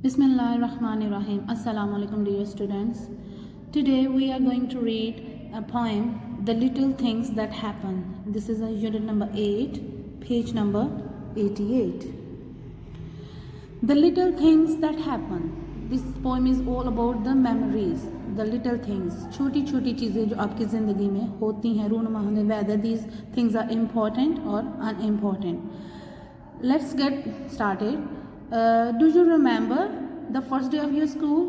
Bismillahirrahmanirrahim. Assalamu alaikum dear students. Today we are going to read a poem, The Little Things That Happen. This is a unit number 8, page number 88. The little things that happen. This poem is all about the memories, the little things. छोटी छोटी चीज़ें जो आपकी ज़िंदगी में होती हैं रूनुमा होने whether these things are important or unimportant. Let's get started. Do you remember the first day of your school?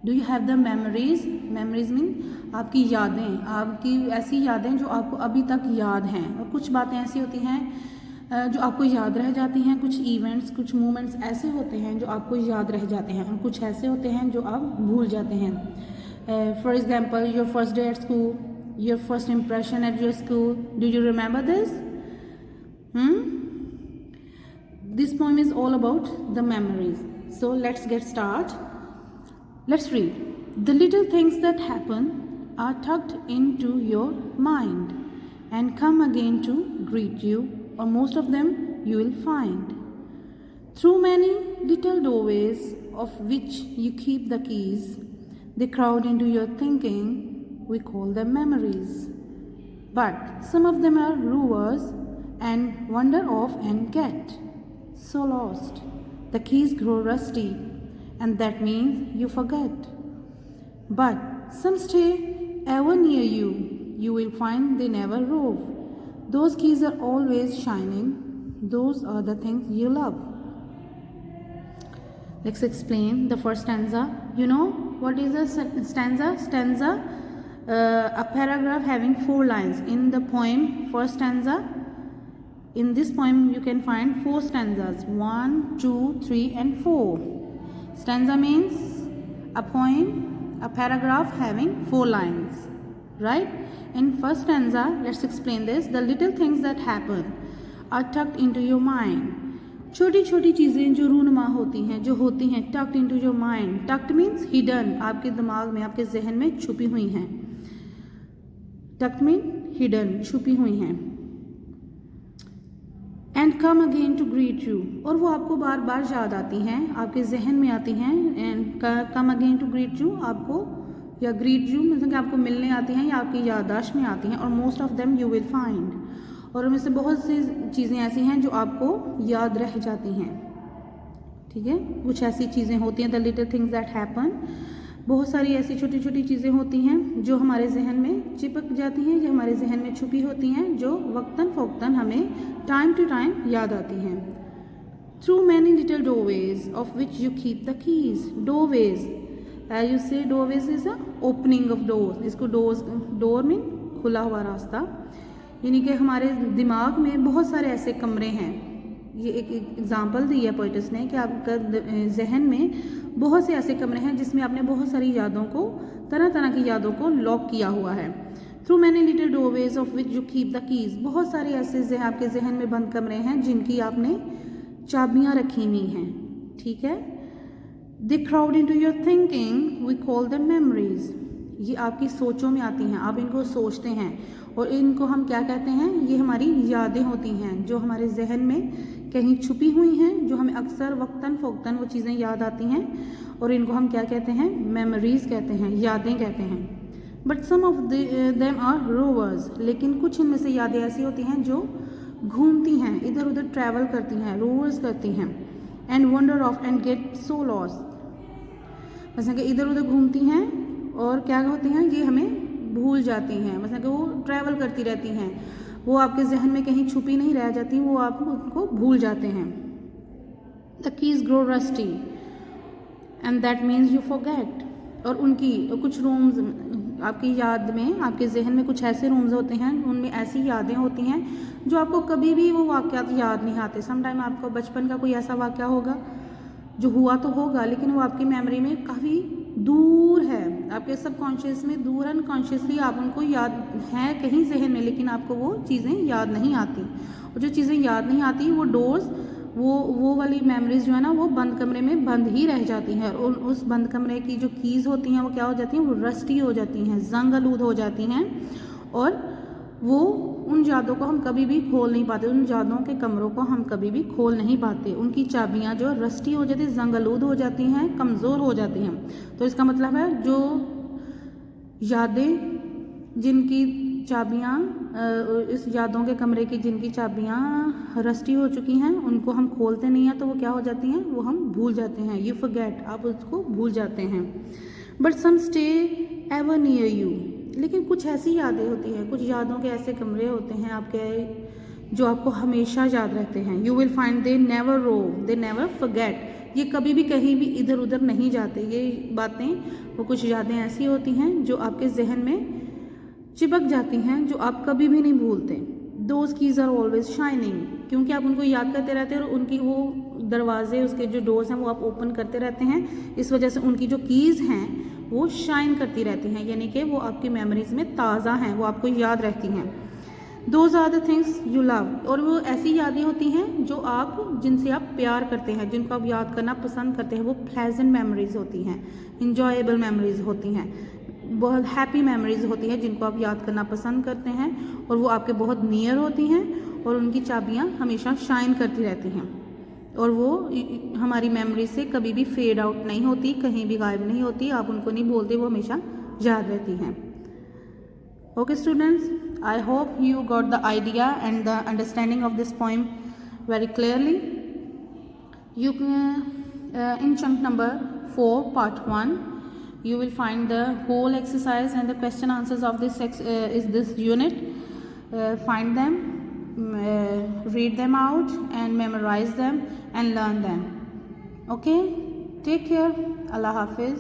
Do you have the memories? Memories mean आपकी यादें, आपकी ऐसी यादें जो आपको अभी तक याद हैं, और कुछ बातें ऐसी होती हैं जो आपको याद रह जाती हैं, कुछ इवेंट्स, कुछ मोमेंट्स ऐसे होते हैं जो आपको याद रह जाते हैं, और कुछ ऐसे होते हैं जो आप भूल जाते हैं. For example, your first day at school, your first impression at your school. Do you remember this? This poem is all about the memories. So let's get started. Let's read. The little things that happen are tucked into your mind and come again to greet you, or most of them you will find. Through many little doorways of which you keep the keys, they crowd into your thinking, we call them memories. But some of them are lures and wander off and get so lost. The keys grow rusty, and that means you forget. But some stay ever near you. You will find they never rove. Those keys are always shining. Those are the things you love. Let's explain the first stanza. You know what is a stanza? Stanza, a paragraph having 4 lines. In the poem, first stanza, in this poem you can find 4 stanzas, 1, 2, 3 and 4. Stanza means a poem, a paragraph having 4 lines, right? In first stanza, let's explain this. The little things that happen are tucked into your mind. छोटी छोटी चीज़ें जो रूनुमा होती हैं, जो होती हैं, tucked into your mind. Tucked means hidden, आपके दिमाग में, आपके जहन में छुपी हुई हैं. Tucked means hidden, छुपी हुई हैं. And come again to greet you, और वो आपको बार बार याद आती हैं, आपके जहन में आती हैं. And come again to greet you, आपको या ग्रीट यू मतलब कि आपको मिलने आती हैं या आपकी याददाश्त में आती हैं. और most of them you will find, और उनमें से बहुत सी चीज़ें ऐसी हैं जो आपको याद रह जाती हैं. ठीक है, कुछ ऐसी चीज़ें होती हैं. The little things that happen, बहुत सारी ऐसी छोटी छोटी चीज़ें होती हैं जो हमारे जहन में चिपक जाती हैं, जो हमारे जहन में छुपी होती हैं, जो वक्तन फ़ौक्तन हमें टाइम टू टाइम याद आती हैं. Through many little doorways of which you keep the keys. Doorways, as you say, doorways is a opening of door. इसको डोर मीन खुला हुआ रास्ता, यानी कि हमारे दिमाग में बहुत सारे ऐसे कमरे हैं. ये एक एग्जाम्पल दी है पोइटस ने कि आपका जहन में बहुत से ऐसे कमरे हैं जिसमें आपने बहुत सारी यादों को, तरह तरह की यादों को लॉक किया हुआ है. Through many little doorways of which you keep the keys, बहुत सारे ऐसे आपके जहन में बंद कमरे हैं जिनकी आपने चाबियां रखी हुई हैं. ठीक है. They crowd into your thinking, we call them memories. ये आपकी सोचों में आती हैं, आप इनको सोचते हैं, और इनको हम क्या कहते हैं? ये हमारी यादें होती हैं जो हमारे जहन में कहीं छुपी हुई हैं, जो हमें अक्सर वक्तन फ़ौक्तन वो चीज़ें याद आती हैं, और इनको हम क्या कहते हैं? मेमोरीज़ कहते हैं, यादें कहते हैं. But some of them are rovers, लेकिन कुछ इनमें से यादें ऐसी होती हैं जो घूमती हैं, इधर उधर ट्रैवल करती हैं, रोवर्स करती हैं. And wonder of and get so lost, मतलब कि इधर उधर घूमती हैं और क्या होती हैं? ये हमें भूल जाती हैं, मतलब कि वो ट्रैवल करती रहती हैं, वो आपके जहन में कहीं छुपी नहीं रह जाती, वो आप उनको भूल जाते हैं. The keys grow rusty and that means you forget. और उनकी कुछ रूम्स आपकी याद में, आपके जहन में कुछ ऐसे रूम्स होते हैं, उनमें ऐसी यादें होती हैं जो आपको कभी भी वो वाक़यात याद नहीं आते. समटाइम आपको बचपन का कोई ऐसा वाक़या होगा जो हुआ तो होगा, लेकिन वो आपकी मेमोरी में काफ़ी दूर है, आपके सबकॉन्शियस में दूर, अनकॉन्शियसली आप उनको याद हैं कहीं जहन में, लेकिन आपको वो चीज़ें याद नहीं आती. और जो चीज़ें याद नहीं आती, वो डोर्स, वो वाली मेमोरीज जो है ना, वो बंद कमरे में बंद ही रह जाती हैं. और उस बंद कमरे की जो कीज़ होती हैं वो क्या हो जाती हैं? वो रस्टी हो जाती हैं, जंग आलूद हो जाती हैं, और वो उन यादों को हम कभी भी खोल नहीं पाते, उन यादों के कमरों को हम कभी भी खोल नहीं पाते। उनकी चाबियाँ जो रस्टी हो जाती, जंगलूद हो जाती हैं, कमज़ोर हो जाती हैं। तो इसका मतलब है जो यादें जिनकी चाबियाँ इस यादों के कमरे की जिनकी चाबियाँ रस्टी हो चुकी हैं, उनको हम खोलते नहीं हैं, तो वो क्या हो जाती हैं, वो हम भूल जाते हैं। यू फॉरगेट, आप उसको भूल जाते हैं। But some stay ever near you, लेकिन कुछ ऐसी यादें होती हैं, कुछ यादों के ऐसे कमरे होते हैं आपके जो आपको हमेशा याद रहते हैं। You will find they never row, they never forget, ये कभी भी कहीं भी इधर उधर नहीं जाते। ये बातें, वो कुछ यादें ऐसी होती हैं जो आपके जहन में चिपक जाती हैं, जो आप कभी भी नहीं भूलते। Those keys are always shining, क्योंकि आप उनको याद करते रहते हैं और उनकी वो दरवाजे, उसके जो डोर्स हैं वो आप ओपन करते रहते हैं। इस वजह से उनकी जो कीज़ हैं वो शाइन करती रहती हैं, यानी कि वो आपकी मेमोरीज में ताज़ा हैं, वो आपको याद रहती हैं। Those are the things you love, और वो ऐसी यादें होती हैं जो आप, जिनसे आप प्यार करते हैं, जिनको आप याद करना पसंद करते हैं। वो प्लेजेंट मेमोरीज होती हैं, इंजॉयबल मेमोरीज होती हैं, बहुत हैप्पी मेमोरीज होती हैं, जिनको आप याद करना पसंद करते हैं, और वो आपके बहुत नियर होती हैं, और उनकी चाबियाँ हमेशा शाइन करती रहती हैं, और वो हमारी मेमोरी से कभी भी फेड आउट नहीं होती, कहीं भी गायब नहीं होती। आप उनको नहीं बोलते, वो हमेशा याद रहती हैं। Okay students, I hope you got the idea and the understanding of this poem very clearly. You in chunk number 4 part 1 you will find the whole exercise and the question answers of this is this unit. Find them, read them out and memorize them and learn them. Okay, take care. Allah Hafiz.